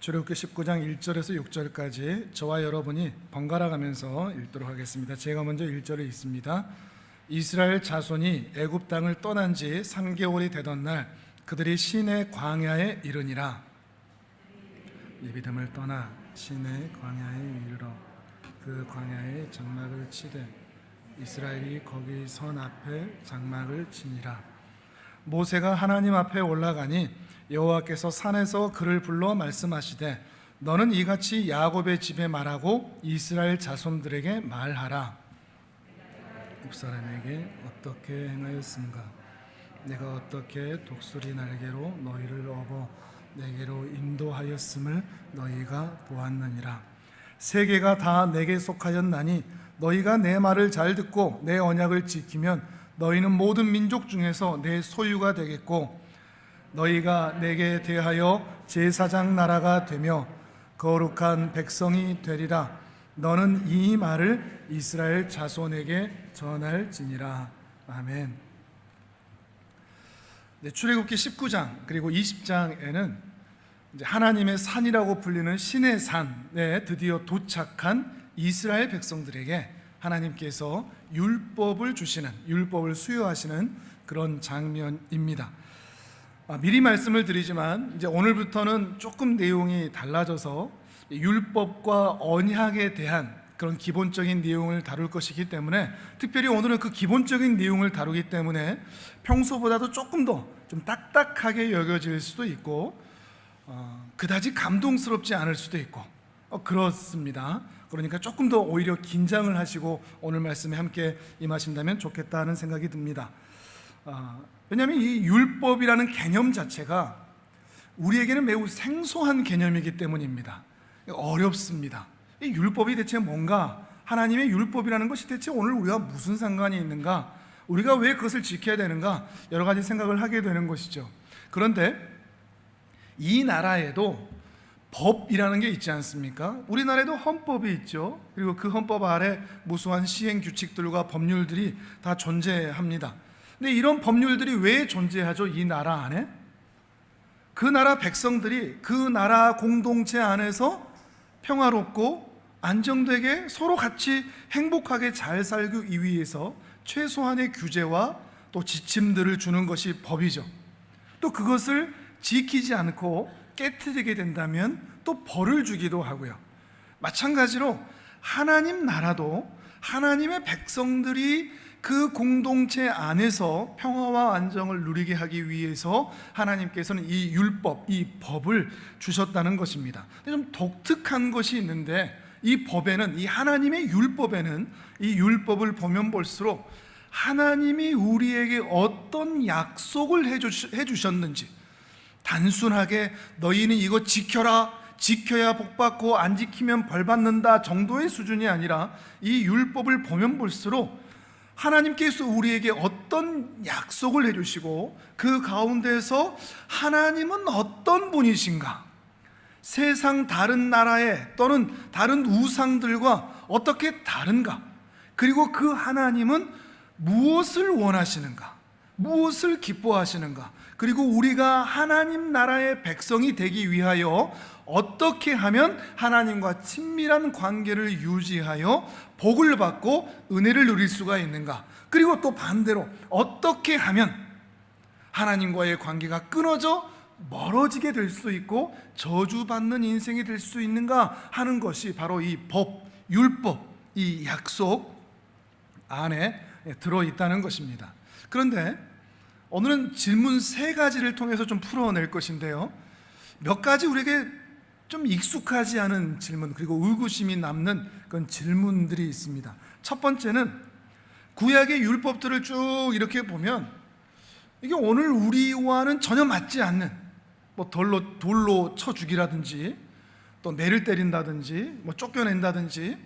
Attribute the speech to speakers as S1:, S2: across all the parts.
S1: 출애굽기 19장 1절에서 6절까지 저와 여러분이 번갈아 가면서 읽도록 하겠습니다. 제가 먼저 1절에 있습니다. 이스라엘 자손이 애굽 땅을 떠난 지 3개월이 되던 날 그들이 시내 광야에 이르니라. 리비딤을 떠나 시내 광야에 이르러 그 광야에 장막을 치되 이스라엘이 거기 선 앞에 장막을 치니라. 모세가 하나님 앞에 올라가니 여호와께서 산에서 그를 불러 말씀하시되 너는 이같이 야곱의 집에 말하고 이스라엘 자손들에게 말하라. 입사람에게 어떻게 행하였은가? 내가 어떻게 독수리 날개로 너희를 업어 내게로 인도하였음을 너희가 보았느니라. 세계가 다 내게 속하였나니 너희가 내 말을 잘 듣고 내 언약을 지키면 너희는 모든 민족 중에서 내 소유가 되겠고 너희가 내게 대하여 제사장 나라가 되며 거룩한 백성이 되리라. 너는 이 말을 이스라엘 자손에게 전할지니라. 아멘. 출애굽기 19장 그리고 20장에는 이제 하나님의 산이라고 불리는 신의 산에 드디어 도착한 이스라엘 백성들에게 하나님께서 율법을 주시는, 율법을 수여하시는 그런 장면입니다. 미리 말씀을 드리지만 이제 오늘부터는 조금 내용이 달라져서 율법과 언약에 대한 그런 기본적인 내용을 다룰 것이기 때문에, 특별히 오늘은 그 기본적인 내용을 다루기 때문에 평소보다도 조금 더 좀 딱딱하게 여겨질 수도 있고 그다지 감동스럽지 않을 수도 있고 그렇습니다. 그러니까 조금 더 오히려 긴장을 하시고 오늘 말씀에 함께 임하신다면 좋겠다는 생각이 듭니다. 왜냐하면 이 율법이라는 개념 자체가 우리에게는 매우 생소한 개념이기 때문입니다. 어렵습니다. 이 율법이 대체 뭔가? 하나님의 율법이라는 것이 대체 오늘 우리와 무슨 상관이 있는가? 우리가 왜 그것을 지켜야 되는가? 여러 가지 생각을 하게 되는 것이죠. 그런데 이 나라에도 법이라는 게 있지 않습니까? 우리나라에도 헌법이 있죠. 그리고 그 헌법 아래 무수한 시행 규칙들과 법률들이 다 존재합니다. 근데 이런 법률들이 왜 존재하죠? 이 나라 안에? 그 나라 백성들이 그 나라 공동체 안에서 평화롭고 안정되게 서로 같이 행복하게 잘 살기 위해서 최소한의 규제와 또 지침들을 주는 것이 법이죠. 또 그것을 지키지 않고 깨트리게 된다면 또 벌을 주기도 하고요. 마찬가지로 하나님 나라도 하나님의 백성들이 그 공동체 안에서 평화와 안정을 누리게 하기 위해서 하나님께서는 이 율법, 이 법을 주셨다는 것입니다. 좀 독특한 것이 있는데 이 법에는, 이 하나님의 율법에는 이 율법을 보면 볼수록 하나님이 우리에게 어떤 약속을 해주셨는지, 단순하게 너희는 이거 지켜라, 지켜야 복받고 안 지키면 벌받는다 정도의 수준이 아니라 이 율법을 보면 볼수록 하나님께서 우리에게 어떤 약속을 해주시고 그 가운데서 하나님은 어떤 분이신가, 세상 다른 나라에 또는 다른 우상들과 어떻게 다른가, 그리고 그 하나님은 무엇을 원하시는가, 무엇을 기뻐하시는가, 그리고 우리가 하나님 나라의 백성이 되기 위하여 어떻게 하면 하나님과 친밀한 관계를 유지하여 복을 받고 은혜를 누릴 수가 있는가, 그리고 또 반대로 어떻게 하면 하나님과의 관계가 끊어져 멀어지게 될 수 있고 저주받는 인생이 될 수 있는가 하는 것이 바로 이 법, 율법, 이 약속 안에 들어있다는 것입니다. 그런데 오늘은 질문 3가지를 통해서 좀 풀어낼 것인데요, 몇 가지 우리에게 좀 익숙하지 않은 질문, 그리고 의구심이 남는 그런 질문들이 있습니다. 첫 번째는 구약의 율법들을 쭉 이렇게 보면 이게 오늘 우리와는 전혀 맞지 않는, 돌로 쳐 죽이라든지 또 매를 때린다든지 쫓겨낸다든지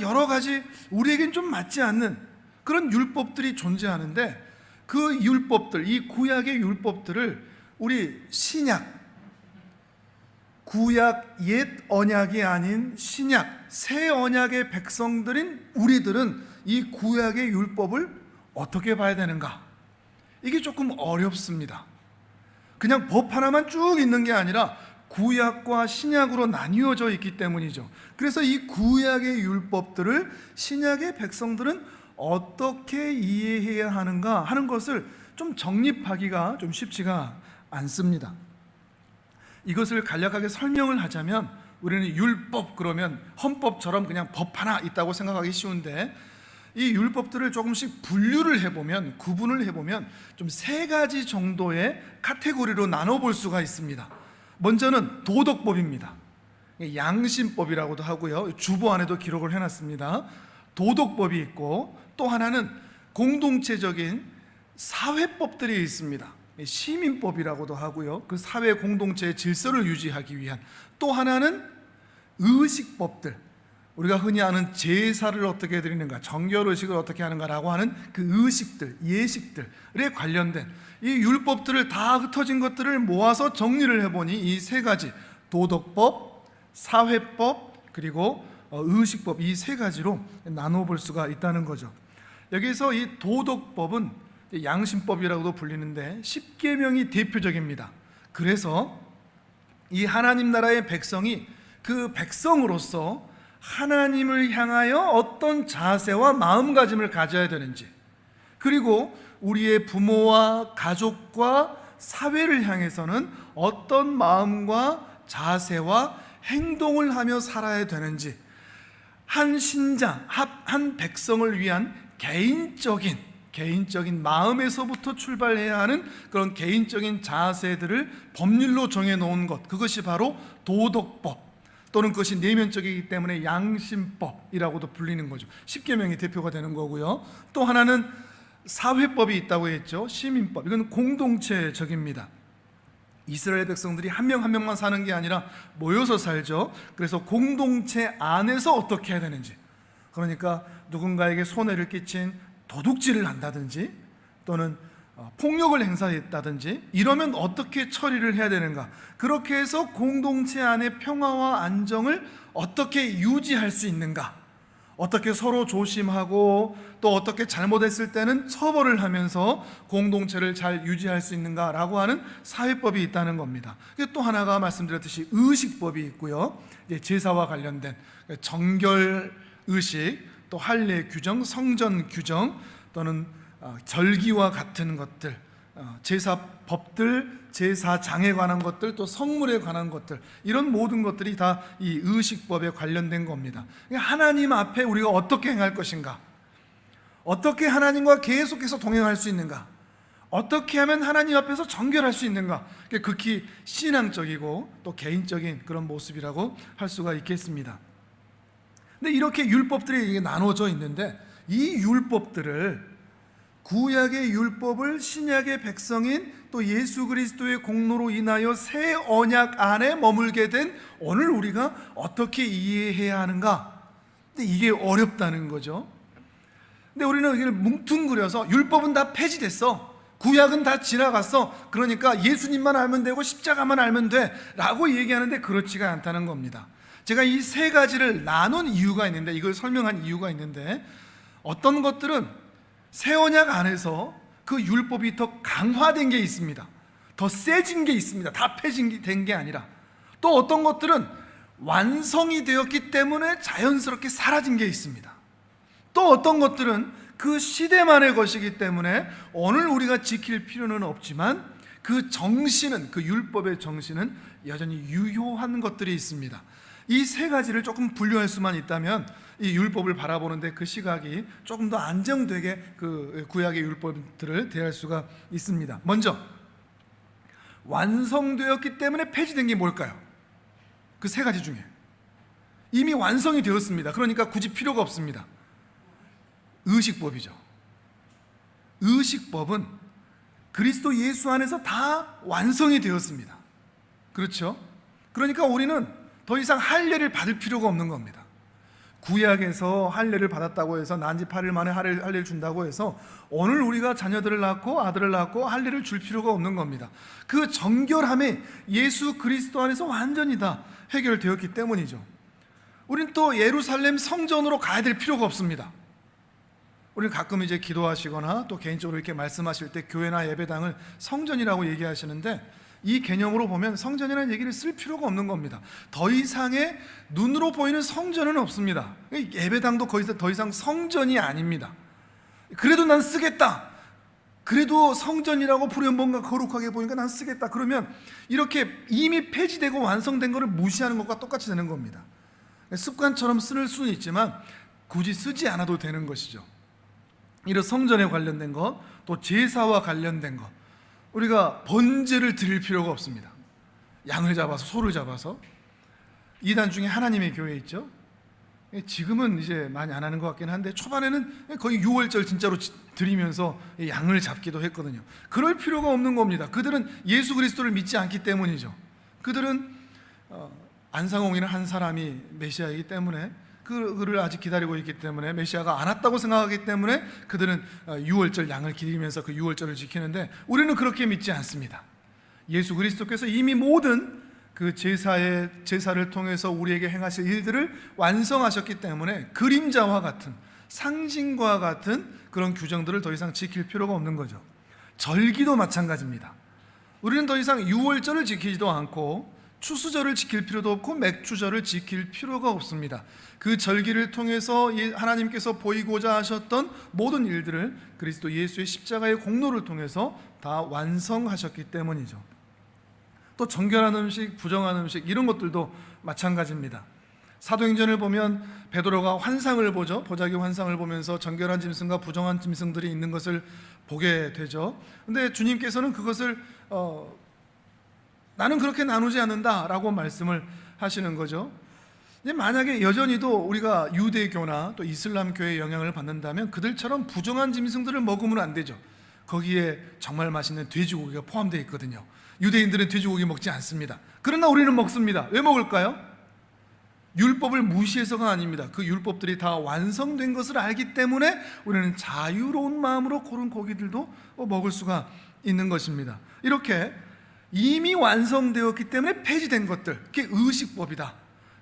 S1: 여러 가지 우리에겐 좀 맞지 않는 그런 율법들이 존재하는데, 그 율법들, 이 구약의 율법들을 우리 신약, 구약 옛 언약이 아닌 신약, 새 언약의 백성들인 우리들은 이 구약의 율법을 어떻게 봐야 되는가? 이게 조금 어렵습니다. 그냥 법 하나만 쭉 있는 게 아니라 구약과 신약으로 나뉘어져 있기 때문이죠. 그래서 이 구약의 율법들을 신약의 백성들은 어떻게 이해해야 하는가 하는 것을 좀 정립하기가 좀 쉽지가 않습니다. 이것을 간략하게 설명을 하자면, 우리는 율법 그러면 헌법처럼 그냥 법 하나 있다고 생각하기 쉬운데, 이 율법들을 조금씩 분류를 해보면, 구분을 해보면 좀 세 가지 정도의 카테고리로 나눠볼 수가 있습니다. 먼저는 도덕법입니다. 양심법이라고도 하고요, 주보 안에도 기록을 해놨습니다. 도덕법이 있고, 또 하나는 공동체적인 사회법들이 있습니다. 시민법이라고도 하고요, 그 사회 공동체의 질서를 유지하기 위한. 또 하나는 의식법들, 우리가 흔히 아는 제사를 어떻게 드리는가, 정결의식을 어떻게 하는가라고 하는 그 의식들, 예식들에 관련된 이 율법들을 다 흩어진 것들을 모아서 정리를 해보니 이 세 가지, 도덕법, 사회법, 그리고 의식법, 이 세 가지로 나눠볼 수가 있다는 거죠. 여기서 이 도덕법은 양심법이라고도 불리는데 십계명이 대표적입니다. 그래서 이 하나님 나라의 백성이 그 백성으로서 하나님을 향하여 어떤 자세와 마음가짐을 가져야 되는지, 그리고 우리의 부모와 가족과 사회를 향해서는 어떤 마음과 자세와 행동을 하며 살아야 되는지, 한 신장, 한 백성을 위한 개인적인 마음에서부터 출발해야 하는 그런 개인적인 자세들을 법률로 정해놓은 것, 그것이 바로 도덕법, 또는 그것이 내면적이기 때문에 양심법이라고도 불리는 거죠. 십계명이 대표가 되는 거고요. 또 하나는 사회법이 있다고 했죠. 시민법, 이건 공동체적입니다. 이스라엘 백성들이 한 명 한 명만 사는 게 아니라 모여서 살죠. 그래서 공동체 안에서 어떻게 해야 되는지, 그러니까 누군가에게 손해를 끼친 도둑질을 한다든지 또는 폭력을 행사했다든지 이러면 어떻게 처리를 해야 되는가, 그렇게 해서 공동체 안의 평화와 안정을 어떻게 유지할 수 있는가, 어떻게 서로 조심하고 또 어떻게 잘못했을 때는 처벌을 하면서 공동체를 잘 유지할 수 있는가라고 하는 사회법이 있다는 겁니다. 또 하나가 말씀드렸듯이 의식법이 있고요, 제사와 관련된 정결의식, 또 할례 규정, 성전 규정, 또는 절기와 같은 것들, 제사법들, 제사장에 관한 것들, 또 성물에 관한 것들, 이런 모든 것들이 다 이 의식법에 관련된 겁니다. 하나님 앞에 우리가 어떻게 행할 것인가, 어떻게 하나님과 계속해서 동행할 수 있는가, 어떻게 하면 하나님 앞에서 정결할 수 있는가, 극히 신앙적이고 또 개인적인 그런 모습이라고 할 수가 있겠습니다. 근데 이렇게 율법들이 나눠져 있는데, 이 율법들을, 구약의 율법을 신약의 백성인 또 예수 그리스도의 공로로 인하여 새 언약 안에 머물게 된 오늘 우리가 어떻게 이해해야 하는가? 근데 이게 어렵다는 거죠. 근데 우리는 이걸 뭉뚱그려서 율법은 다 폐지됐어, 구약은 다 지나갔어, 그러니까 예수님만 알면 되고 십자가만 알면 돼 라고 얘기하는데 그렇지가 않다는 겁니다. 제가 이 세 가지를 나눈 이유가 있는데, 이걸 설명한 이유가 있는데, 어떤 것들은 새 언약 안에서 그 율법이 더 강화된 게 있습니다. 더 세진 게 있습니다. 다 폐지된 게 아니라. 또 어떤 것들은 완성이 되었기 때문에 자연스럽게 사라진 게 있습니다. 또 어떤 것들은 그 시대만의 것이기 때문에 오늘 우리가 지킬 필요는 없지만 그 정신은, 그 율법의 정신은 여전히 유효한 것들이 있습니다. 이 세 가지를 조금 분류할 수만 있다면 이 율법을 바라보는데 그 시각이 조금 더 안정되게 그 구약의 율법들을 대할 수가 있습니다. 먼저 완성되었기 때문에 폐지된 게 뭘까요? 그 세 가지 중에 이미 완성이 되었습니다. 그러니까 굳이 필요가 없습니다. 의식법이죠. 의식법은 그리스도 예수 안에서 다 완성이 되었습니다. 그렇죠? 그러니까 우리는 더 이상 할례를 받을 필요가 없는 겁니다. 구약에서 할례를 받았다고 해서 난 지 8일 만에 할례를 준다고 해서 오늘 우리가 자녀들을 낳고 아들을 낳고 할례를 줄 필요가 없는 겁니다. 그 정결함이 예수 그리스도 안에서 완전히 다 해결되었기 때문이죠. 우린 또 예루살렘 성전으로 가야 될 필요가 없습니다. 우리는 가끔 이제 기도하시거나 또 개인적으로 이렇게 말씀하실 때 교회나 예배당을 성전이라고 얘기하시는데, 이 개념으로 보면 성전이라는 얘기를 쓸 필요가 없는 겁니다. 더 이상의 눈으로 보이는 성전은 없습니다. 예배당도 더 이상 성전이 아닙니다. 그래도 난 쓰겠다, 그래도 성전이라고 부르면 뭔가 거룩하게 보니까 난 쓰겠다, 그러면 이렇게 이미 폐지되고 완성된 것을 무시하는 것과 똑같이 되는 겁니다. 습관처럼 쓸 수는 있지만 굳이 쓰지 않아도 되는 것이죠. 이런 성전에 관련된 것, 또 제사와 관련된 것, 우리가 번제를 드릴 필요가 없습니다. 양을 잡아서, 소를 잡아서. 이단 중에 하나님의 교회 있죠. 지금은 이제 많이 안 하는 것 같긴 한데 초반에는 거의 6월절 진짜로 드리면서 양을 잡기도 했거든요. 그럴 필요가 없는 겁니다. 그들은 예수 그리스도를 믿지 않기 때문이죠. 그들은 안상홍이라는 한 사람이 메시아이기 때문에, 그를 아직 기다리고 있기 때문에, 메시아가 안 왔다고 생각하기 때문에 그들은 6월절 양을 기리면서 그 6월절을 지키는데, 우리는 그렇게 믿지 않습니다. 예수 그리스도께서 이미 모든 그 제사를 통해서 우리에게 행하실 일들을 완성하셨기 때문에 그림자와 같은, 상징과 같은 그런 규정들을 더 이상 지킬 필요가 없는 거죠. 절기도 마찬가지입니다. 우리는 더 이상 6월절을 지키지도 않고 추수절을 지킬 필요도 없고 맥추절을 지킬 필요가 없습니다. 그 절기를 통해서 하나님께서 보이고자 하셨던 모든 일들을 그리스도 예수의 십자가의 공로를 통해서 다 완성하셨기 때문이죠. 또 정결한 음식, 부정한 음식, 이런 것들도 마찬가지입니다. 사도행전을 보면 베드로가 환상을 보죠. 보자기 환상을 보면서 정결한 짐승과 부정한 짐승들이 있는 것을 보게 되죠. 근데 주님께서는 그것을 나는 그렇게 나누지 않는다 라고 말씀을 하시는 거죠. 만약에 여전히도 우리가 유대교나 또 이슬람교의 영향을 받는다면 그들처럼 부정한 짐승들을 먹으면 안 되죠. 거기에 정말 맛있는 돼지고기가 포함되어 있거든요. 유대인들은 돼지고기 먹지 않습니다. 그러나 우리는 먹습니다. 왜 먹을까요? 율법을 무시해서가 아닙니다. 그 율법들이 다 완성된 것을 알기 때문에 우리는 자유로운 마음으로 그런 고기들도 먹을 수가 있는 것입니다. 이렇게 이미 완성되었기 때문에 폐지된 것들, 그게 의식법이다.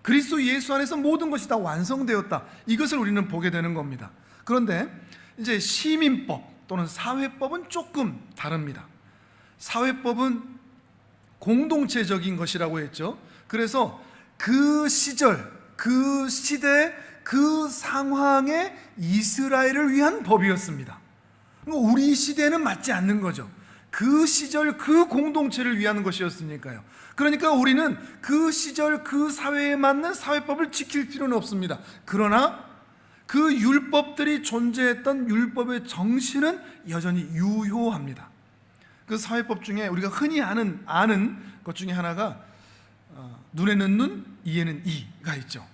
S1: 그리스도 예수 안에서 모든 것이 다 완성되었다. 이것을 우리는 보게 되는 겁니다. 그런데 이제 시민법 또는 사회법은 조금 다릅니다. 사회법은 공동체적인 것이라고 했죠. 그래서 그 시절, 그 시대, 그 상황에 이스라엘을 위한 법이었습니다. 우리 시대에는 맞지 않는 거죠. 그 시절 그 공동체를 위한 것이었으니까요. 그러니까 우리는 그 시절 그 사회에 맞는 사회법을 지킬 필요는 없습니다. 그러나 그 율법들이 존재했던 율법의 정신은 여전히 유효합니다. 그 사회법 중에 우리가 흔히 아는 것 중에 하나가 눈에는 눈, 이에는 이가 있죠.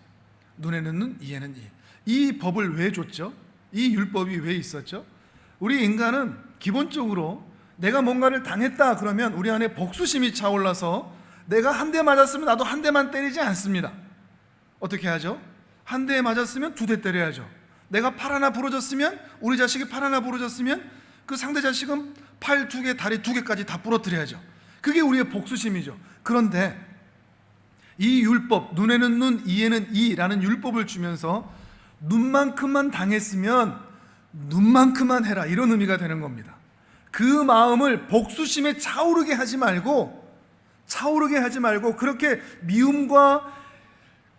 S1: 눈에는 눈, 이에는 이. 이 법을 왜 줬죠? 이 율법이 왜 있었죠? 우리 인간은 기본적으로 내가 뭔가를 당했다 그러면 우리 안에 복수심이 차올라서 내가 한 대 맞았으면 나도 한 대만 때리지 않습니다. 어떻게 하죠? 한 대 맞았으면 2대 때려야죠. 내가 팔 하나 부러졌으면, 우리 자식이 팔 하나 부러졌으면 그 상대 자식은 팔 2개, 다리 2개까지 다 부러뜨려야죠. 그게 우리의 복수심이죠. 그런데 이 율법, 눈에는 눈, 이에는 이라는 율법을 주면서 눈만큼만 당했으면 눈만큼만 해라, 이런 의미가 되는 겁니다. 그 마음을 복수심에 차오르게 하지 말고 그렇게 미움과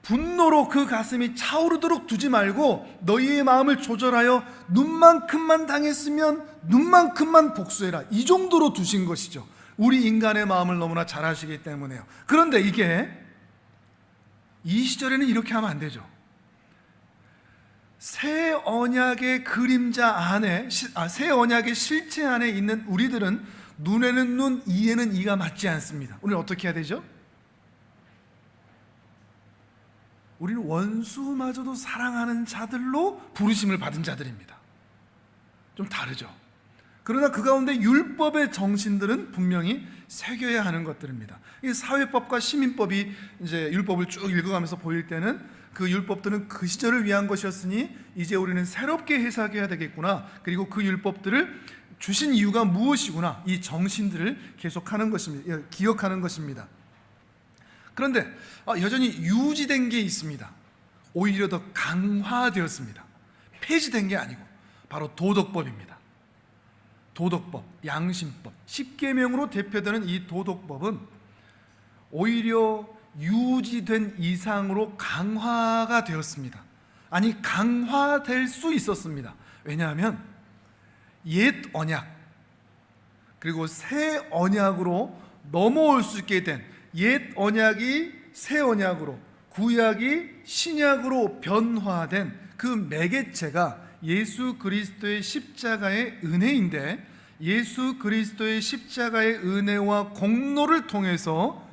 S1: 분노로 그 가슴이 차오르도록 두지 말고 너희의 마음을 조절하여 눈만큼만 당했으면 눈만큼만 복수해라, 이 정도로 두신 것이죠. 우리 인간의 마음을 너무나 잘 아시기 때문에요. 그런데 이게 이 시절에는 이렇게 하면 안 되죠. 새 언약의 그림자 안에, 새 언약의 실체 안에 있는 우리들은 눈에는 눈, 이에는 이가 맞지 않습니다. 우리는 어떻게 해야 되죠? 우리는 원수마저도 사랑하는 자들로 부르심을 받은 자들입니다. 좀 다르죠. 그러나 그 가운데 율법의 정신들은 분명히 새겨야 하는 것들입니다. 이 사회법과 시민법이 이제 율법을 쭉 읽어가면서 보일 때는 그 율법들은 그 시절을 위한 것이었으니 이제 우리는 새롭게 해석해야 되겠구나, 그리고 그 율법들을 주신 이유가 무엇이구나, 이 정신들을 계속하는 것입니다. 기억하는 것입니다. 그런데 여전히 유지된 게 있습니다. 오히려 더 강화되었습니다. 폐지된 게 아니고 바로 도덕법입니다. 도덕법, 양심법, 십계명으로 대표되는 이 도덕법은 오히려 유지된 이상으로 강화가 되었습니다. 아니, 강화될 수 있었습니다. 왜냐하면 옛 언약 그리고 새 언약으로 넘어올 수 있게 된, 옛 언약이 새 언약으로, 구약이 신약으로 변화된 그 매개체가 예수 그리스도의 십자가의 은혜인데, 예수 그리스도의 십자가의 은혜와 공로를 통해서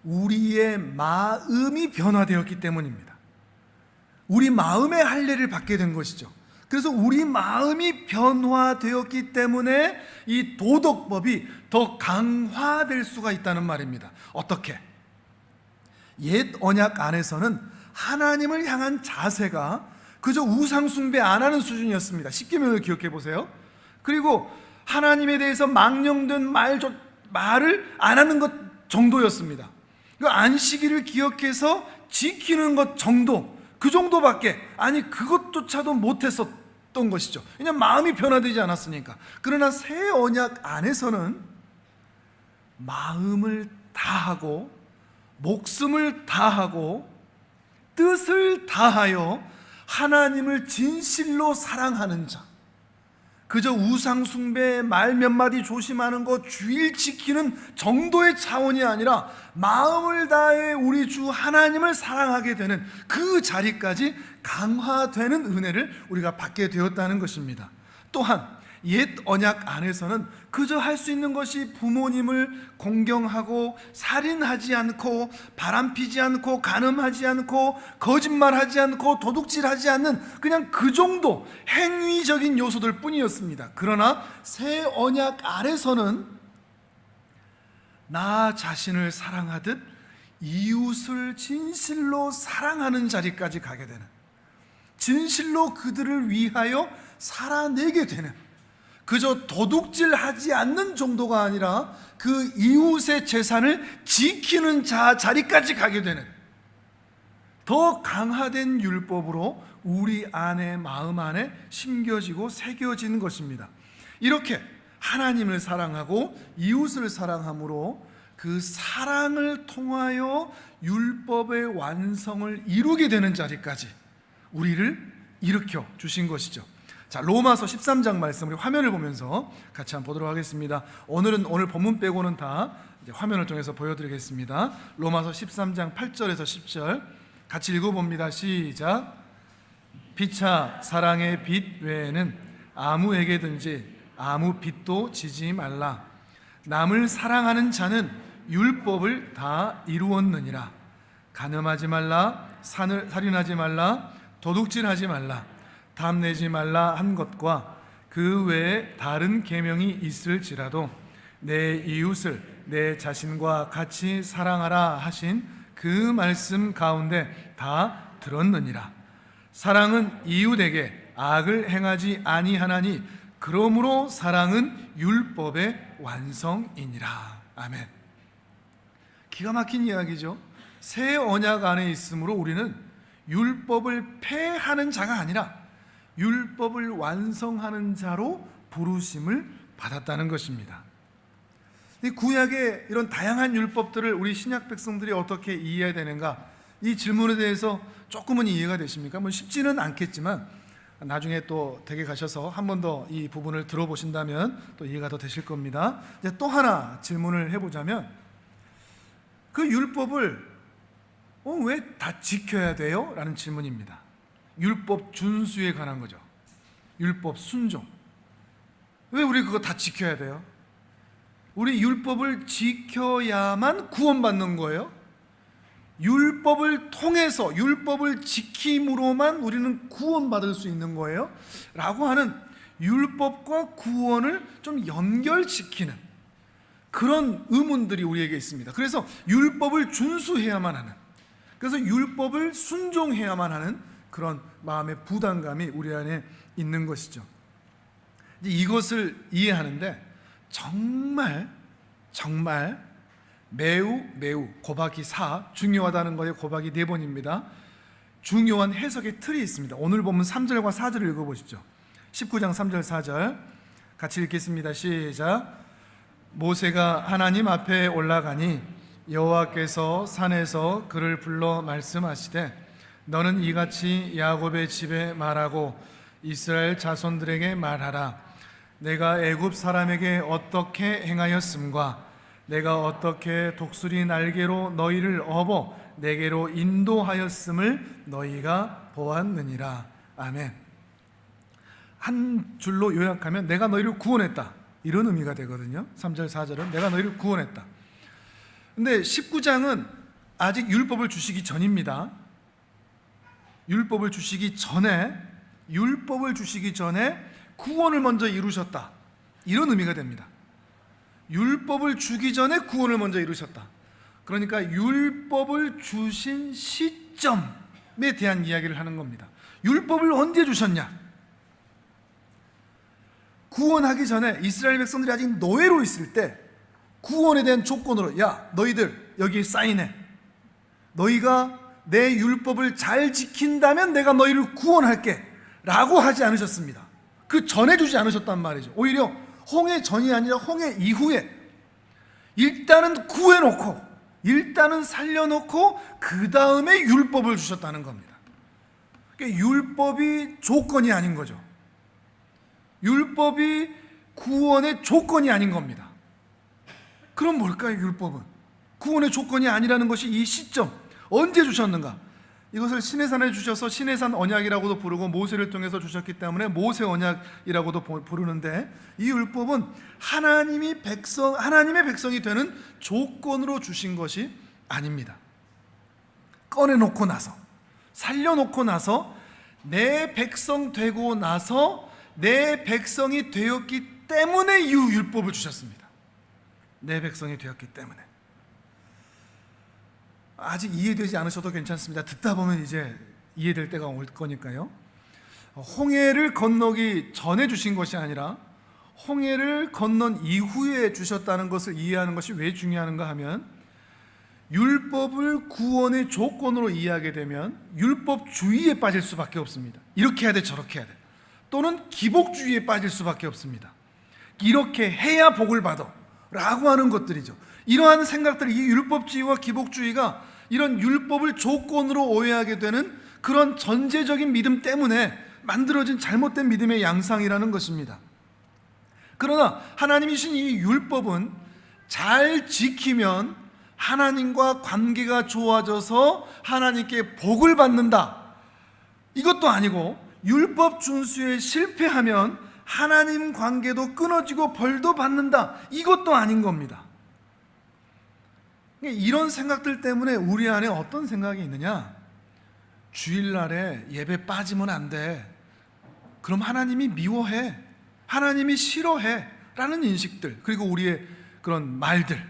S1: 우리의 마음이 변화되었기 때문입니다. 우리 마음의 할례를 받게 된 것이죠. 그래서 우리 마음이 변화되었기 때문에 이 도덕법이 더 강화될 수가 있다는 말입니다. 어떻게? 옛 언약 안에서는 하나님을 향한 자세가 그저 우상 숭배 안 하는 수준이었습니다. 십계명을 기억해 보세요. 그리고 하나님에 대해서 망령된 말을 안 하는 것 정도였습니다. 그 안식일을 기억해서 지키는 것 정도, 그 정도밖에, 아니 그것조차도 못했었던 것이죠. 왜냐하면 마음이 변화되지 않았으니까. 그러나 새 언약 안에서는 마음을 다하고 목숨을 다하고 뜻을 다하여 하나님을 진실로 사랑하는 자, 그저 우상 숭배 말 몇 마디 조심하는 것, 주일 지키는 정도의 차원이 아니라 마음을 다해 우리 주 하나님을 사랑하게 되는 그 자리까지 강화되는 은혜를 우리가 받게 되었다는 것입니다. 또한 옛 언약 안에서는 그저 할 수 있는 것이 부모님을 공경하고 살인하지 않고 바람피지 않고 간음하지 않고 거짓말하지 않고 도둑질하지 않는 그냥 그 정도 행위적인 요소들 뿐이었습니다. 그러나 새 언약 아래서는 나 자신을 사랑하듯 이웃을 진실로 사랑하는 자리까지 가게 되는, 진실로 그들을 위하여 살아내게 되는, 그저 도둑질하지 않는 정도가 아니라 그 이웃의 재산을 지키는 자리까지 가게 되는 더 강화된 율법으로 우리 안에, 마음 안에 심겨지고 새겨지는 것입니다. 이렇게 하나님을 사랑하고 이웃을 사랑함으로 그 사랑을 통하여 율법의 완성을 이루게 되는 자리까지 우리를 일으켜 주신 것이죠. 자, 로마서 13장 말씀 우리 화면을 보면서 같이 한번 보도록 하겠습니다. 오늘 본문 빼고는 다 이제 화면을 통해서 보여드리겠습니다. 로마서 13장 8절에서 10절 같이 읽어봅니다. 시작. 피차 사랑의 빚 외에는 아무에게든지 아무 빚도 지지 말라. 남을 사랑하는 자는 율법을 다 이루었느니라. 간음하지 말라, 살인하지 말라, 도둑질하지 말라, 탐내지 말라 한 것과 그 외에 다른 계명이 있을지라도 내 이웃을 내 자신과 같이 사랑하라 하신 그 말씀 가운데 다 들었느니라. 사랑은 이웃에게 악을 행하지 아니하나니 그러므로 사랑은 율법의 완성이니라. 아멘. 기가 막힌 이야기죠. 새 언약 안에 있으므로 우리는 율법을 폐하는 자가 아니라 율법을 완성하는 자로 부르심을 받았다는 것입니다. 이 구약의 이런 다양한 율법들을 우리 신약 백성들이 어떻게 이해해야 되는가, 이 질문에 대해서 조금은 이해가 되십니까? 뭐 쉽지는 않겠지만 나중에 또 댁에 가셔서 한 번 더 이 부분을 들어보신다면 또 이해가 더 되실 겁니다. 이제 또 하나 질문을 해보자면, 그 율법을 왜 다 지켜야 돼요? 라는 질문입니다. 율법 준수에 관한 거죠. 율법 순종. 왜 우리 그거 다 지켜야 돼요? 우리 율법을 지켜야만 구원받는 거예요? 율법을 통해서, 율법을 지킴으로만 우리는 구원받을 수 있는 거예요? 라고 하는 율법과 구원을 좀 연결시키는 그런 의문들이 우리에게 있습니다. 그래서 율법을 준수해야만 하는, 그래서 율법을 순종해야만 하는 그런 마음의 부담감이 우리 안에 있는 것이죠. 이것을 이해하는데 정말 매우 곱하기 4, 중요하다는 것에 곱하기 4번입니다. 중요한 해석의 틀이 있습니다. 오늘 보면 3절과 4절을 읽어보시죠. 19장 3절 4절 같이 읽겠습니다. 시작. 모세가 하나님 앞에 올라가니 여호와께서 산에서 그를 불러 말씀하시되 너는 이같이 야곱의 집에 말하고 이스라엘 자손들에게 말하라. 내가 애굽 사람에게 어떻게 행하였음과 내가 어떻게 독수리 날개로 너희를 업어 내게로 인도하였음을 너희가 보았느니라. 아멘. 한 줄로 요약하면 내가 너희를 구원했다, 이런 의미가 되거든요. 3절 4절은 내가 너희를 구원했다. 근데 19장은 아직 율법을 주시기 전입니다. 율법을 주시기 전에 구원을 먼저 이루셨다, 이런 의미가 됩니다. 율법을 주기 전에 구원을 먼저 이루셨다. 그러니까 율법을 주신 시점에 대한 이야기를 하는 겁니다. 율법을 언제 주셨냐? 구원하기 전에 이스라엘 백성들이 아직 노예로 있을 때 구원에 대한 조건으로, 야 너희들 여기 사인해, 너희가 내 율법을 잘 지킨다면 내가 너희를 구원할게 라고 하지 않으셨습니다. 그 전에 주지 않으셨단 말이죠. 오히려 홍해 전이 아니라 홍해 이후에 일단은 구해놓고, 일단은 살려놓고 그 다음에 율법을 주셨다는 겁니다. 그러니까 율법이 조건이 아닌 거죠. 율법이 구원의 조건이 아닌 겁니다. 그럼 뭘까요? 율법은 구원의 조건이 아니라는 것이 이 시점, 언제 주셨는가? 이것을 시내산에 주셔서 시내산 언약이라고도 부르고 모세를 통해서 주셨기 때문에 모세 언약이라고도 부르는데, 이 율법은 하나님의 백성이 되는 조건으로 주신 것이 아닙니다. 꺼내놓고 나서, 살려놓고 나서, 내 백성 되고 나서 내 백성이 되었기 때문에 이 율법을 주셨습니다. 내 백성이 되었기 때문에. 아직 이해되지 않으셔도 괜찮습니다. 듣다 보면 이제 이해될 때가 올 거니까요. 홍해를 건너기 전에 주신 것이 아니라 홍해를 건넌 이후에 주셨다는 것을 이해하는 것이 왜 중요한가 하면, 율법을 구원의 조건으로 이해하게 되면 율법주의에 빠질 수밖에 없습니다. 이렇게 해야 돼, 저렇게 해야 돼. 또는 기복주의에 빠질 수밖에 없습니다. 이렇게 해야 복을 받아 라고 하는 것들이죠. 이러한 생각들이, 이 율법주의와 기복주의가 이런 율법을 조건으로 오해하게 되는 그런 전제적인 믿음 때문에 만들어진 잘못된 믿음의 양상이라는 것입니다. 그러나 하나님이 주신 이 율법은 잘 지키면 하나님과 관계가 좋아져서 하나님께 복을 받는다, 이것도 아니고, 율법 준수에 실패하면 하나님 관계도 끊어지고 벌도 받는다, 이것도 아닌 겁니다. 이런 생각들 때문에 우리 안에 어떤 생각이 있느냐? 주일날에 예배 빠지면 안 돼, 그럼 하나님이 미워해, 하나님이 싫어해 라는 인식들, 그리고 우리의 그런 말들.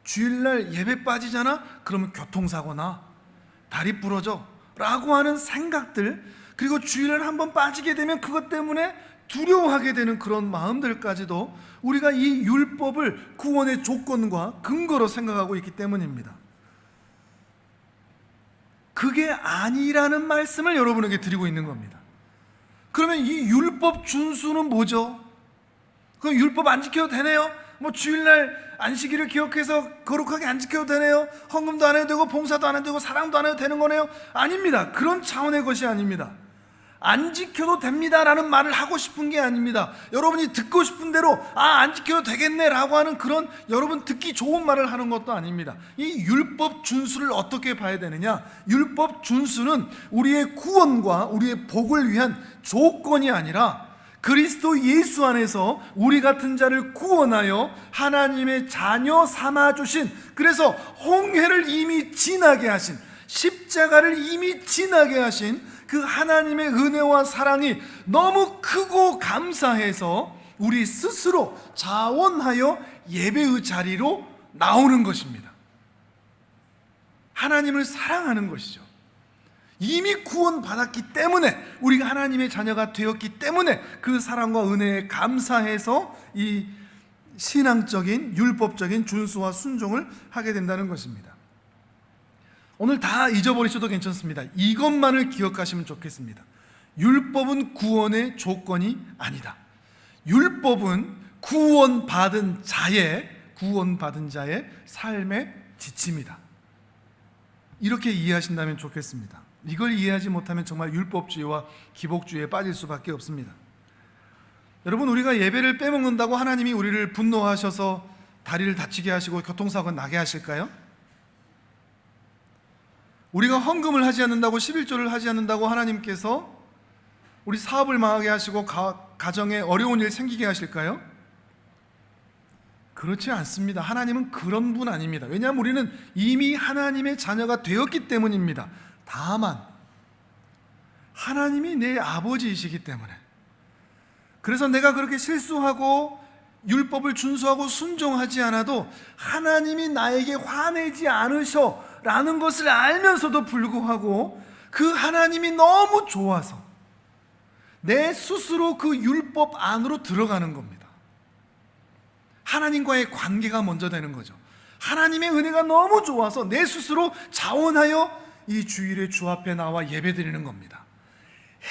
S1: 주일날 예배 빠지잖아? 그러면 교통사고 나, 다리 부러져 라고 하는 생각들, 그리고 주일날 한번 빠지게 되면 그것 때문에 두려워하게 되는 그런 마음들까지도 우리가 이 율법을 구원의 조건과 근거로 생각하고 있기 때문입니다. 그게 아니라는 말씀을 여러분에게 드리고 있는 겁니다. 그러면 이 율법 준수는 뭐죠? 그럼 율법 안 지켜도 되네요? 뭐 주일날 안식일을 기억해서 거룩하게 안 지켜도 되네요? 헌금도 안 해도 되고 봉사도 안 해도 되고 사랑도 안 해도 되는 거네요? 아닙니다. 그런 차원의 것이 아닙니다. 안 지켜도 됩니다라는 말을 하고 싶은 게 아닙니다. 여러분이 듣고 싶은 대로 안 지켜도 되겠네 라고 하는 그런 여러분 듣기 좋은 말을 하는 것도 아닙니다. 이 율법 준수를 어떻게 봐야 되느냐? 율법 준수는 우리의 구원과 우리의 복을 위한 조건이 아니라 그리스도 예수 안에서 우리 같은 자를 구원하여 하나님의 자녀 삼아주신, 그래서 홍해를 이미 지나게 하신, 십자가를 이미 지나게 하신 그 하나님의 은혜와 사랑이 너무 크고 감사해서 우리 스스로 자원하여 예배의 자리로 나오는 것입니다. 하나님을 사랑하는 것이죠. 이미 구원받았기 때문에, 우리가 하나님의 자녀가 되었기 때문에 그 사랑과 은혜에 감사해서 이 신앙적인 율법적인 준수와 순종을 하게 된다는 것입니다. 오늘 다 잊어버리셔도 괜찮습니다. 이것만을 기억하시면 좋겠습니다. 율법은 구원의 조건이 아니다. 율법은 구원받은 자의 삶의 지침이다. 이렇게 이해하신다면 좋겠습니다. 이걸 이해하지 못하면 정말 율법주의와 기복주의에 빠질 수밖에 없습니다. 여러분, 우리가 예배를 빼먹는다고 하나님이 우리를 분노하셔서 다리를 다치게 하시고 교통사고 나게 하실까요? 우리가 헌금을 하지 않는다고, 11조를 하지 않는다고 하나님께서 우리 사업을 망하게 하시고 가정에 어려운 일 생기게 하실까요? 그렇지 않습니다. 하나님은 그런 분 아닙니다. 왜냐하면 우리는 이미 하나님의 자녀가 되었기 때문입니다. 다만 하나님이 내 아버지이시기 때문에, 그래서 내가 그렇게 실수하고 율법을 준수하고 순종하지 않아도 하나님이 나에게 화내지 않으셔 라는 것을 알면서도 불구하고 그 하나님이 너무 좋아서 내 스스로 그 율법 안으로 들어가는 겁니다. 하나님과의 관계가 먼저 되는 거죠. 하나님의 은혜가 너무 좋아서 내 스스로 자원하여 이 주일에 주 앞에 나와 예배드리는 겁니다.